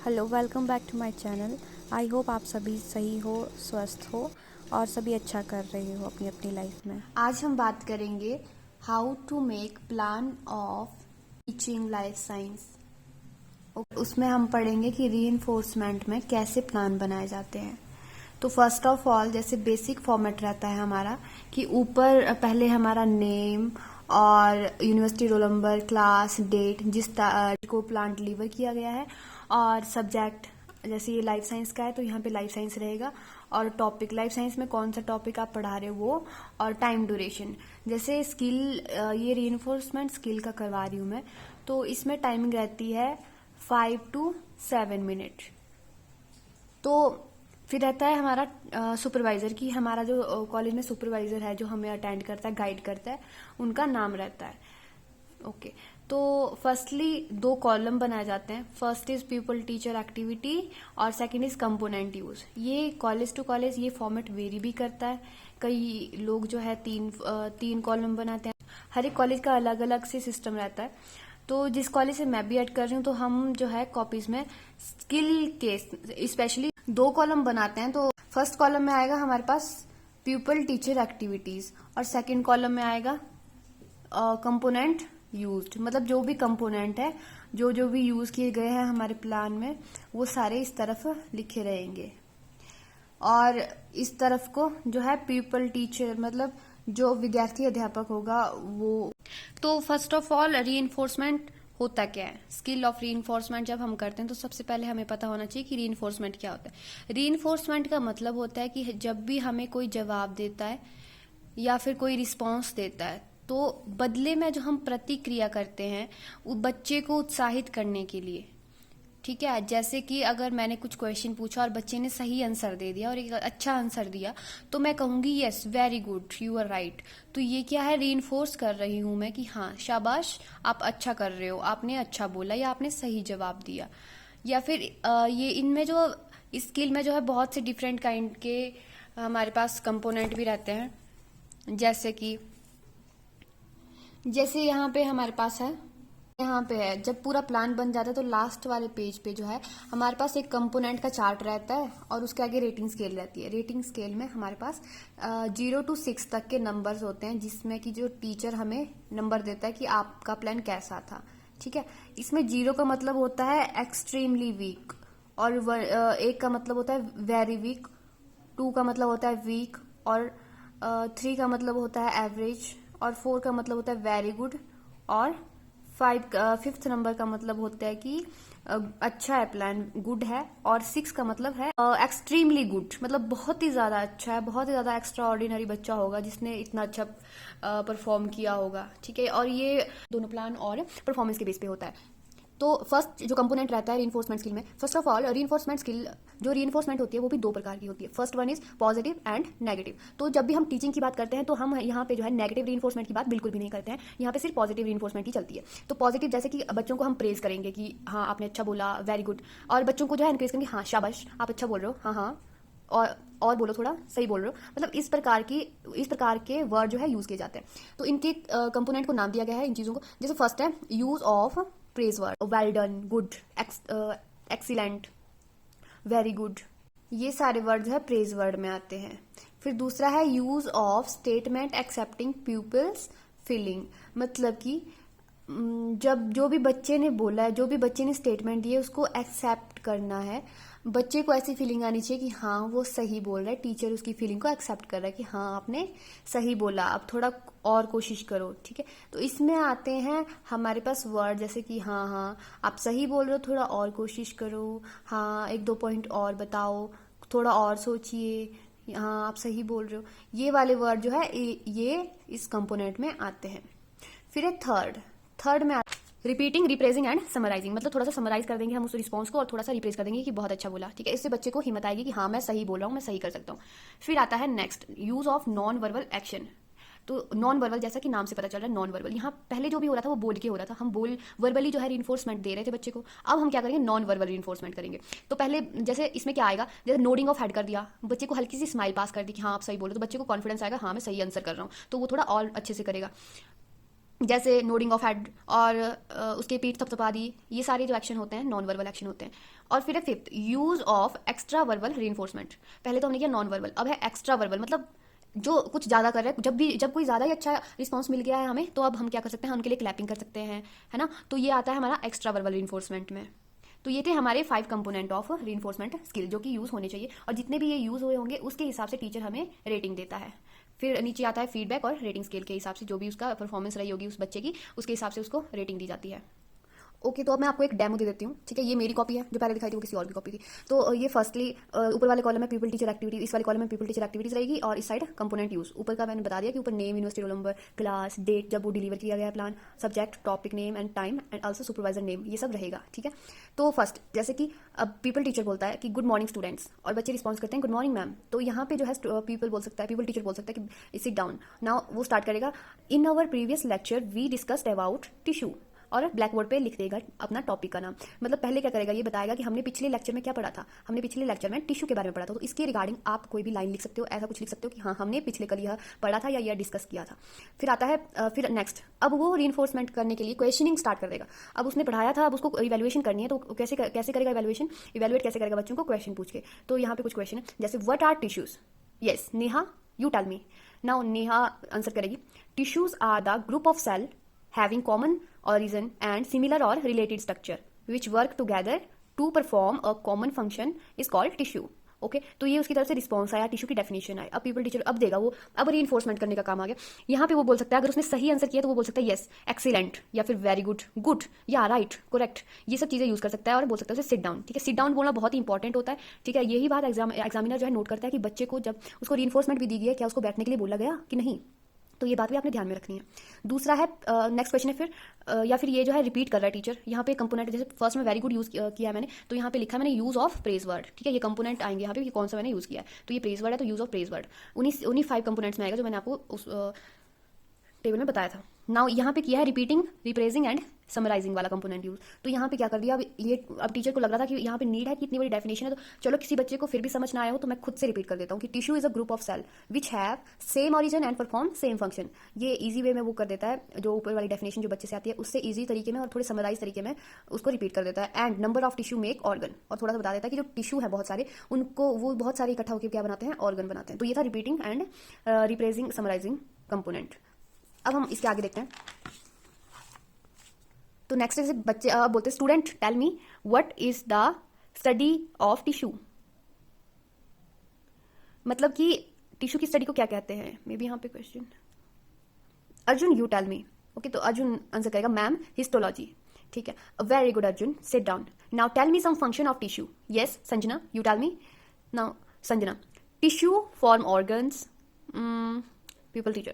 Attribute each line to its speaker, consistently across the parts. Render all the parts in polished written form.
Speaker 1: Hello, welcome back to my channel. I hope आप सभी सही हो, स्वस्थ हो और सभी अच्छा कर रहे हो अपनी अपनी लाइफ में।
Speaker 2: आज हम बात करेंगे how to make plan of teaching life science. उसमें हम पढ़ेंगे कि रीइंफोर्समेंट में कैसे प्लान बनाए जाते हैं। तो फर्स्ट ऑफ ऑल जैसे बेसिक फॉर्मेट रहता है हमारा कि ऊपर पहले हमारा नेम और university roll number, class, date, जिस को प्लान डिलीवर किया गया है, और सब्जेक्ट जैसे ये लाइफ साइंस का है तो यहाँ पे लाइफ साइंस रहेगा, और टॉपिक लाइफ साइंस में कौन सा टॉपिक आप पढ़ा रहे हो वो, और टाइम ड्यूरेशन। जैसे स्किल, ये रीइंफोर्समेंट स्किल का करवा रही हूँ मैं, तो इसमें टाइमिंग रहती है 5 to 7 मिनट। तो फिर रहता है हमारा सुपरवाइजर की, हमारा जो कॉलेज में सुपरवाइजर है जो हमें अटेंड करता है, गाइड करता है, उनका नाम रहता है। ओके, तो फर्स्टली 2 कॉलम बनाए जाते हैं। First is people teacher activity और सेकंड इज कंपोनेंट यूज। ये कॉलेज टू कॉलेज ये फॉर्मेट वेरी भी करता है। कई लोग जो है तीन कॉलम बनाते हैं। हर एक कॉलेज का अलग अलग से सिस्टम रहता है। तो जिस कॉलेज से मैं भी ऐड कर रही हूँ तो हम जो है कॉपीज में स्किल के स्पेशली 2 कॉलम बनाते हैं। तो फर्स्ट कॉलम में आएगा हमारे पास पीपल टीचर एक्टिविटीज और सेकंड कॉलम में आएगा कंपोनेंट यूज्ड। मतलब जो भी कंपोनेंट है, जो जो भी यूज किए गए हैं हमारे प्लान में, वो सारे इस तरफ लिखे रहेंगे। और इस तरफ को जो है पीपल टीचर, मतलब जो विद्यार्थी अध्यापक होगा वो। तो फर्स्ट ऑफ ऑल रीइंफोर्समेंट होता क्या है? स्किल ऑफ रीइंफोर्समेंट जब हम करते हैं तो सबसे पहले हमें पता होना चाहिए कि रीइंफोर्समेंट क्या होता है। रीइंफोर्समेंट का मतलब होता है कि जब भी हमें कोई जवाब देता है या फिर कोई रिस्पॉन्स देता है तो बदले में जो हम प्रतिक्रिया करते हैं वो बच्चे को उत्साहित करने के लिए, ठीक है। जैसे कि अगर मैंने कुछ क्वेश्चन पूछा और बच्चे ने सही आंसर दे दिया और एक अच्छा आंसर दिया, तो मैं कहूंगी yes, very good, you are right. तो ये क्या है, रीइंफोर्स कर रही हूं मैं कि हाँ शाबाश, आप अच्छा कर रहे हो, आपने अच्छा बोला या आपने सही जवाब दिया। या फिर ये इनमें जो स्किल में जो है बहुत से डिफरेंट काइंड के हमारे पास कंपोनेंट भी रहते हैं। जैसे यहाँ पे हमारे पास है, यहाँ पे है, जब पूरा प्लान बन जाता है तो लास्ट वाले पेज पे जो है हमारे पास एक कंपोनेंट का चार्ट रहता है और उसके आगे रेटिंग स्केल रहती है। रेटिंग स्केल में हमारे पास 0 to 6 तक के नंबर्स होते हैं, जिसमें कि जो टीचर हमें नंबर देता है कि आपका प्लान कैसा था, ठीक है। इसमें 0 का मतलब होता है एक्सट्रीमली वीक, और 1 का मतलब होता है वेरी वीक, 2 का मतलब होता है वीक, और 3 का मतलब होता है एवरेज, और 4 का मतलब होता है वेरी गुड, और 5th नंबर का मतलब होता है कि अच्छा है प्लान, गुड है, और 6 का मतलब है एक्सट्रीमली गुड, मतलब बहुत ही ज्यादा अच्छा है, बहुत ही ज्यादा एक्स्ट्रा ऑर्डिनरी बच्चा होगा जिसने इतना अच्छा परफॉर्म किया होगा, ठीक है। और ये दोनों प्लान और परफॉर्मेंस के बेस पे होता है। तो फर्स्ट जो कंपोनेंट रहता है रीइंफोर्समेंट स्किल में, first of all reinforcement skill जो रीइंफोर्समेंट होती है वो भी 2 प्रकार की होती है। First one is positive and negative. तो जब भी हम टीचिंग की बात करते हैं तो हम यहाँ पे जो है नेगेटिव रीइंफोर्समेंट की बात बिल्कुल भी नहीं करते हैं, यहाँ पे सिर्फ पॉजिटिव रीइंफोर्समेंट ही चलती है। तो पॉजिटिव जैसे कि बच्चों को हम प्रेज करेंगे कि हाँ आपने अच्छा बोला, वेरी गुड, और बच्चों को जो है एनकरेज करेंगे, हाँ शाबाश आप अच्छा बोल रहे हो, हाँ हाँ, और बोलो, थोड़ा सही बोल रहे हो, मतलब इस प्रकार के वर्ड जो है यूज किए जाते हैं। तो इनके कंपोनेंट को नाम दिया गया है इन चीजों को। जैसे फर्स्ट है use of praise word, well done, good, excellent, very good, ये सारे वर्ड जो है प्रेज वर्ड में आते हैं। फिर दूसरा है use of statement accepting peoples feeling, मतलब कि जब जो भी बच्चे ने बोला है, जो भी बच्चे ने स्टेटमेंट दिए उसको एक्सेप्ट करना है। बच्चे को ऐसी फीलिंग आनी चाहिए कि हाँ वो सही बोल रहा है, टीचर उसकी फीलिंग को एक्सेप्ट कर रहा है कि हाँ आपने सही बोला, अब थोड़ा और कोशिश करो, ठीक है। तो इसमें आते हैं हमारे पास वर्ड जैसे कि हाँ हाँ आप सही बोल रहे हो, थोड़ा और कोशिश करो, हाँ 1-2 पॉइंट और बताओ, थोड़ा और सोचिए, हाँ आप सही बोल रहे हो। ये वाले वर्ड जो है ये इस कंपोनेंट में आते हैं। फिर है थर्ड में रिपीटिंग, रिप्रेजिंग एंड समराइजिंग, मतलब थोड़ा सा समराइज कर देंगे हम उस रिस्पॉन्स को और थोड़ा सा रिप्रेज कर देंगे कि बहुत अच्छा बोला, ठीक है। इससे बच्चे को हिम्मत आएगी कि हाँ मैं सही बोल रहा हूँ, मैं सही कर सकता हूँ। फिर आता है next use of non verbal action. तो नॉन वर्बल जैसा कि नाम से पता चल रहा है नॉन वर्बल, यहाँ पहले जो भी हो रहा था वो बोल के हो रहा था, हम बोल वर्बली जो है रीइंफोर्समेंट दे रहे थे बच्चे को। अब हम क्या करेंगे, नॉन वर्बल रीइंफोर्समेंट करेंगे। तो पहले जैसे इसमें क्या आएगा, जैसे नोडिंग ऑफ हेड कर दिया, बच्चे को हल्की सी स्माइल पास कर दी कि हाँ आप सही बोल रहे हो, तो बच्चे को कॉन्फिडेंस आएगा हाँ मैं सही आंसर कर रहा हूँ, तो वो थोड़ा और अच्छे से करेगा। जैसे नोडिंग ऑफ हेड और उसके पीठ थपथपा दी, ये सारे जो एक्शन होते हैं नॉन वर्बल एक्शन होते हैं। और फिर है fifth, use of extra verbal reinforcement. पहले तो हमने किया नॉन वर्बल, अब है एक्स्ट्रा वर्बल, मतलब जो कुछ ज्यादा कर रहा है, जब कोई ज्यादा ही अच्छा रिस्पॉन्स मिल गया है हमें, तो अब हम क्या कर सकते हैं, उनके लिए क्लैपिंग कर सकते हैं, है ना। तो ये आता है हमारा एक्स्ट्रा वर्बल रीइंफोर्समेंट में। तो ये थे हमारे 5 कंपोनेंट ऑफ रीइंफोर्समेंट स्किल जो कि यूज होने चाहिए, और जितने भी ये यूज हुए होंगे उसके हिसाब से टीचर हमें रेटिंग देता है। फिर नीचे आता है फीडबैक और रेटिंग स्केल के हिसाब से जो भी उसका परफॉर्मेंस रही होगी उस बच्चे की, उसके हिसाब से उसको रेटिंग दी जाती है। ओके, तो अब मैं आपको एक डेमो दे देती हूँ, ठीक है। ये मेरी कॉपी है, जो पहले दिखाई थी वो किसी और की कॉपी थी। तो ये फर्स्टली ऊपर वाले कॉलम में पीपल टीचर एक्टिविटीज, इस वाले कॉलम में पीपल टीचर एक्टिविटीज रहेगी, और इस साइड कंपोनेंट यूज। ऊपर का मैंने बता दिया कि ऊपर name, university roll number, class, date जब वो डिलीवर किया गया plan, subject, topic name and time and also supervisor name, ये सब रहेगा, ठीक है। तो फर्स्ट, जैसे कि अब पीपल टीचर बोलता है कि गुड मॉर्निंग स्टूडेंट्स, और बच्चे रिस्पॉन्स करते हैं गुड मॉर्निंग मैम। तो यहाँ पे जो है पीपल बोल सकता है, पीपल टीचर बोल सकता है कि सिट डाउन नाउ। वो स्टार्ट करेगा, in our previous lecture we discussed about tissue, और ब्लैक बोर्ड पे लिख देगा अपना टॉपिक का नाम। मतलब पहले क्या करेगा, ये बताएगा कि हमने पिछले लेक्चर में क्या पढ़ा था। हमने पिछले लेक्चर में टिश्यू के बारे में पढ़ा था, तो इसके रिगार्डिंग आप कोई भी लाइन लिख सकते हो, ऐसा कुछ लिख सकते हो कि हाँ हमने पिछले कल यह पढ़ा था या यह डिस्कस किया था। फिर आता है फिर नेक्स्ट, अब वो रीइंफोर्समेंट करने के लिए क्वेश्चनिंग स्टार्ट कर देगा। अब उसने पढ़ाया था, अब उसको इवैल्यूएशन करनी है, तो कैसे करेगा इवैल्यूएट कैसे करेगा बच्चों को, क्वेश्चन पूछ के। तो यहाँ पे कुछ क्वेश्चन है, जैसे what are tissues. Yes Neha, you tell me. Now Neha answer करेगी, tissues are the group of cell having common origin and similar or related structure which work together to perform a common function is called tissue. Okay तो ये उसकी तरफ से response आया, tissue की definition आई। अब people teacher अब देगा वो, अब रीइंफोर्समेंट करने का काम आ गया। यहाँ पे वो बोल सकता है, अगर उसने सही आंसर किया तो वो बोल सकता है यस, एक्सीलेंट, या फिर वेरी गुड, गुड, या राइट, करेक्ट, ये सब चीजें यूज कर सकता है। और बोल सकता है उसे सिट डाउन, ठीक है। सिट डाउन बोलना बहुत इंपॉर्टेंट होता है, ठीक है। यही बात एग्जामिनर जो है नोट करता है कि बच्चे को जब उसको रीइंफोर्समेंट भी दी गई है, क्या उसको बैठने के लिए बोला गया कि नहीं। तो ये बात भी आपने ध्यान में रखनी है। दूसरा है नेक्स्ट क्वेश्चन है फिर या फिर ये जो है रिपीट कर रहा है टीचर। यहाँ पे कंपोनेंट, जैसे फर्स्ट में वेरी गुड यूज किया है मैंने, तो यहाँ पे लिखा है मैंने यूज ऑफ प्रेज वर्ड, ठीक है। ये कंपोनेंट आएंगे यहाँ पे कि कौन सा मैंने यूज किया है, तो ये प्रेज वर्ड है, तो यूज ऑफ प्रेज वर्ड उन्हीं 5 कंपोनेंट्स में आएगा जो मैंने आपको उस टेबल में बताया था। नाउ यहाँ पे किया है रिपीटिंग, रिप्रेजिंग एंड समराइजिंग वाला कंपोनेंट यूज। तो यहाँ पे क्या कर दिया, अब टीचर को लग रहा था कि यहाँ पे नीड है कि इतनी बड़ी डेफिनेशन है, तो चलो किसी बच्चे को फिर भी समझ ना आया हो तो मैं खुद से रिपीट कर देता हूँ कि tissue is a group of cell which have same origin and perform same function. ये इजी वे में वो कर देता है, जो ऊपर वाली डेफिनेशन जो बच्चे से आती है उससे इजी तरीके में और थोड़े समराइज तरीके में उसको रिपीट कर देता है। And number of tissue make organ, और थोड़ा सा बता देता है कि जो टिश्यू है बहुत सारे, उनको वो बहुत सारे इकट्ठा होकर क्या बनाते हैं, ऑर्गन बनाते हैं। तो ये था रिपीटिंग एंड रिप्रेजिंग समराइजिंग कंपोनेंट। अब हम इसके आगे देखते हैं। तो नेक्स्ट जैसे बच्चे बोलते हैं, student tell me what is the study of tissue. मतलब कि टिश्यू की स्टडी को क्या कहते हैं। मे बी यहाँ पे question, Arjun you tell me. Okay तो अर्जुन आंसर करेगा मैम हिस्टोलॉजी, ठीक है। Very good Arjun, sit down. Now tell me some function of tissue. Yes Sanjana you tell me. Now Sanjana, tissue form organs. People teacher.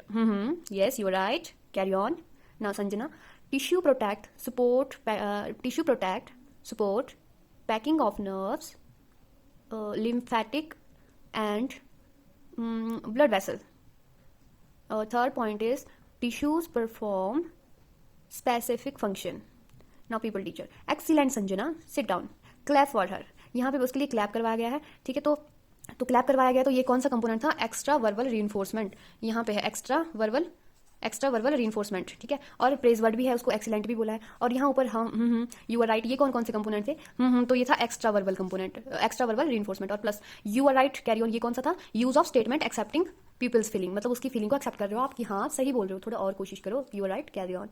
Speaker 2: Yes, you are right. Carry on. Now, Sanjana. Tissue protect, support, packing of nerves, lymphatic and blood vessel. Third point is tissues perform specific function. Now, people teacher. Excellent, Sanjana. Sit down. Clap for her. यहाँ पे उसके लिए clap करवाया गया है, ठीक है। तो क्लैप करवाया गया, तो ये कौन सा कंपोनेंट था, एक्स्ट्रा वर्बल रीइंफोर्समेंट। यहाँ पे है एक्स्ट्रा वर्बल रीइंफोर्समेंट, ठीक है। और प्रेज वर्ड भी है, उसको एक्सीलेंट भी बोला है। और यहाँ ऊपर हम यू आर राइट, ये कौन से कंपोनेंट थे, तो ये था extra verbal component, extra verbal reinforcement. और plus you are right carry on, ये कौन सा था, use of statement accepting peoples feeling, मतलब उसकी फीलिंग को एक्सेप्ट कर रहे हो आप कि हाँ सही बोल रहे हो, थोड़ा और कोशिश करो, you are right carry on.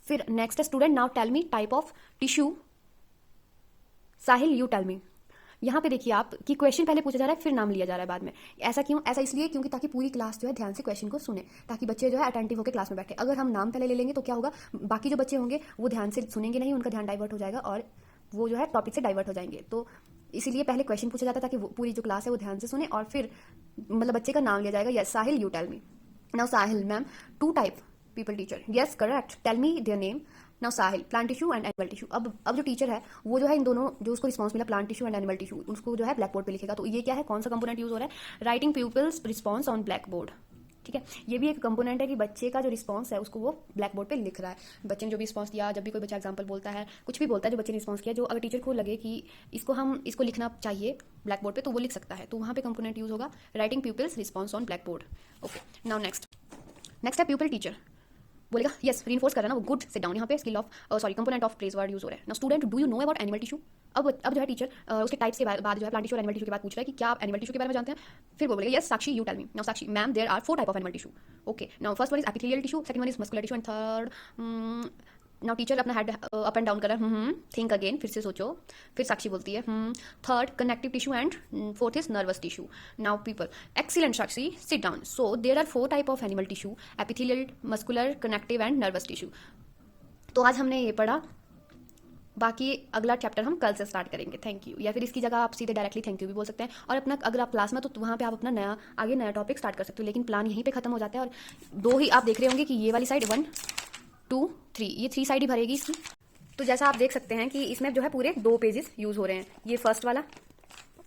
Speaker 2: फिर नेक्स्ट है student now tell me type of tissue. Sahil you tell me. यहाँ पे देखिए आप कि क्वेश्चन पहले पूछा जा रहा है फिर नाम लिया जा रहा है बाद में। ऐसा क्यों, ऐसा इसलिए क्योंकि ताकि पूरी क्लास जो है ध्यान से क्वेश्चन को सुने, ताकि बच्चे जो है अटेंटिव होकर क्लास में बैठे। अगर हम नाम पहले ले लेंगे तो क्या होगा, बाकी जो बच्चे होंगे वो ध्यान से सुनेंगे नहीं, उनका ध्यान डाइवर्ट हो जाएगा और वो जो है टॉपिक से डाइवर्ट हो जाएंगे। तो इसीलिए पहले क्वेश्चन पूछा जाता है ताकि पूरी जो क्लास है वो ध्यान से सुने, और फिर मतलब बच्चे का नाम लिया जाएगा। Yes Sahil you tell me. Now Sahil ma'am, 2 type pupil teacher. Yes correct, tell me their name. Now Sahil plant tissue and animal tissue. अब जो टीचर है वो जो है इन दोनों जो उसको रिस्पॉन्स मिला plant tissue and animal tissue, उसको जो है ब्लैक बोर्ड पे लिखेगा। तो ये क्या है, कौन सा कंपोनेंट यूज हो रहा है, writing pupils response on black board, ठीक है। ये भी एक कंपोनेंट है कि बच्चे का जो रिस्पॉन्स है उसको वो ब्लैक बोर्ड पे लिख रहा है। बच्चे ने जो भी रिस्पॉन्स दिया, जब भी कोई बच्चा एग्जाम्पल बोलता है, कुछ भी बोलता है जो बच्चे ने रिस्पॉन्स किया, जो अगर टीचर को लगे कि इसको लिखना चाहिए ब्लैक बोर्ड पे तो वो लिख सकता है। तो वहाँ पे कंपोनेंट यूज होगा writing pupils response on black board. Okay now next है पीपल टीचर। बोलेगा यस रीइंफोर्स कर रहा है ना वो, गुड सिट डाउन। यहाँ पे skill of sorry component of phrase word use हो रहा है ना। Student do you know about animal tissue. अब जो है टीचर उसके टाइप्स के बाद जो है प्लांट टिश्यू और एनिमल टिश्यू के बाद पूछ रहा है कि क्या आप एनिमल टिश्यू के बारे में जानते हैं। फिर वो बोलेगा yes Sakshi you tell me. Now Sakshi ma'am there are 4 type of animal tissue. Okay now first one is epithelial tissue, second one is muscular tissue and third. Now teacher अपना हेड अप एंड डाउन कर रहा है, think again, फिर से सोचो। फिर साक्षी बोलती है third connective tissue and fourth is nervous tissue. Now pupil excellent Sakshi sit down. So there are 4 type of animal tissue, epithelial, muscular, connective and nervous tissue. तो आज हमने ये पढ़ा, बाकी अगला चैप्टर हम कल से स्टार्ट करेंगे। थैंक यू, या फिर इसकी जगह आप सीधे डायरेक्टली थैंक यू भी बोल सकते हैं। और अपना अगर आप क्लास में तो वहाँ पे आप अपना नया टॉपिक स्टार्ट कर सकते हो, लेकिन प्लान यहीं पे खत्म हो जाता है। और 2 ही आप देख रहे होंगे कि ये वाली साइड 1 2 3, ये 3 साइड ही भरेगी इसकी। तो जैसा आप देख सकते हैं कि इसमें जो है पूरे 2 पेजेस यूज हो रहे हैं, ये फर्स्ट वाला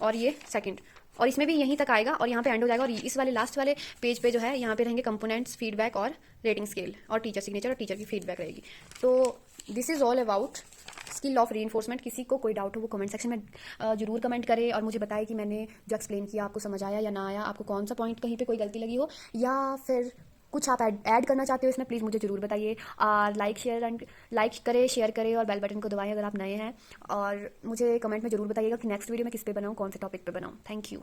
Speaker 2: और ये सेकंड, और इसमें भी यहीं तक आएगा और यहाँ पे एंड हो जाएगा। और इस वाले लास्ट वाले पेज पे जो है यहाँ पे रहेंगे कंपोनेंट्स, फीडबैक और रेटिंग स्केल और टीचर सिग्नेचर और टीचर की फीडबैक रहेगी। तो this is all about skill of reinforcement. किसी को कोई डाउट हो वो कमेंट सेक्शन में जरूर कमेंट करे और मुझे बताए कि मैंने जो एक्सप्लेन किया आपको समझ आया या ना आया, आपको कौन सा पॉइंट कहीं पे कोई गलती लगी हो, या फिर कुछ आप ऐड करना चाहते हो इसमें, प्लीज़ मुझे जरूर बताइए। लाइक करें, शेयर करें और बेल बटन को दबाएं अगर आप नए हैं। और मुझे कमेंट में जरूर बताइएगा कि नेक्स्ट वीडियो में किस पे बनाऊँ, कौन से टॉपिक पे बनाऊँ। Thank you.